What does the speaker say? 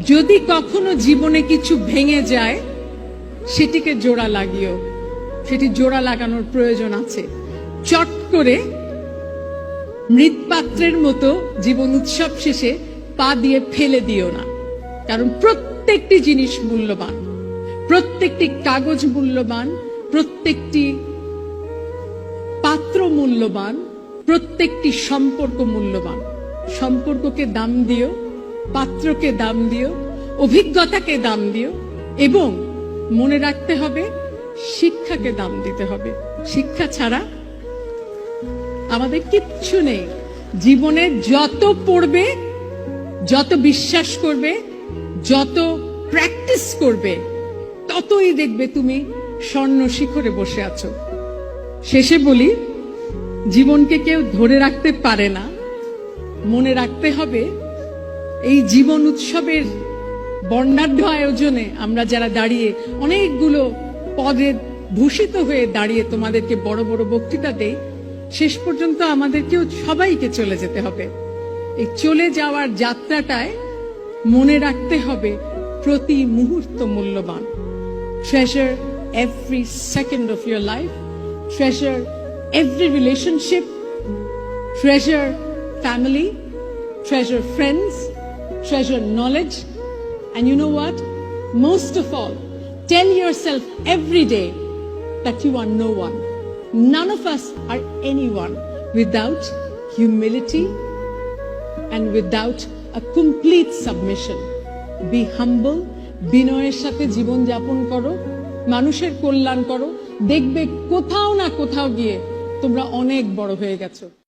যদি কখনো জীবনে কিছু ভেঙে যায় সেটিকে জোড়া লাগিও, সেটি জোড়া লাগানোর প্রয়োজন আছে। চট করে মৃৎপাত্রের মতো জীবন উৎসব শেষে পা দিয়ে ফেলে দিও না, কারণ প্রত্যেকটি জিনিস মূল্যবান, প্রত্যেকটি কাগজ মূল্যবান, প্রত্যেকটি পাত্র মূল্যবান, প্রত্যেকটি সম্পর্ক মূল্যবান। সম্পর্ককে দাম দিও, পাত্রকে দাম দিও, অভিজ্ঞতাকে দাম দিও, এবং মনে রাখতে হবে শিক্ষাকে দাম দিতে হবে। শিক্ষা ছাড়া আমাদের কিচ্ছু নেই। জীবনে যত পড়বে, যত বিশ্বাস করবে, যত প্র্যাকটিস করবে, ততই দেখবে তুমি স্বর্ণ শিখরে বসে আছো। শেষে বলি, জীবনকে কেউ ধরে রাখতে পারে না। মনে রাখতে হবে এই জীবন উৎসবের বর্ণাঢ্য আয়োজনে আমরা যারা দাঁড়িয়ে, অনেকগুলো পদে ভূষিত হয়ে দাঁড়িয়ে তোমাদেরকে বড় বড় বক্তৃতা দেই, শেষ পর্যন্ত আমাদেরকেও সবাইকে চলে যেতে হবে। এই চলে যাওয়ার যাত্রাটায় মনে রাখতে হবে প্রতি মুহূর্ত মূল্যবান। Treasure every second of your life, treasure every relationship, treasure family, treasure friends, treasure knowledge, and you know what? Most of all, tell yourself every day that you are no one. None of us are anyone without humility and without a complete submission. Be humble, বিনয়ের সাথে জীবন যাপন করো, মানুষের কল্যাণ করো, দেখবে কোথাও না কোথাও গিয়ে তোমরা অনেক বড় হয়ে গেছো।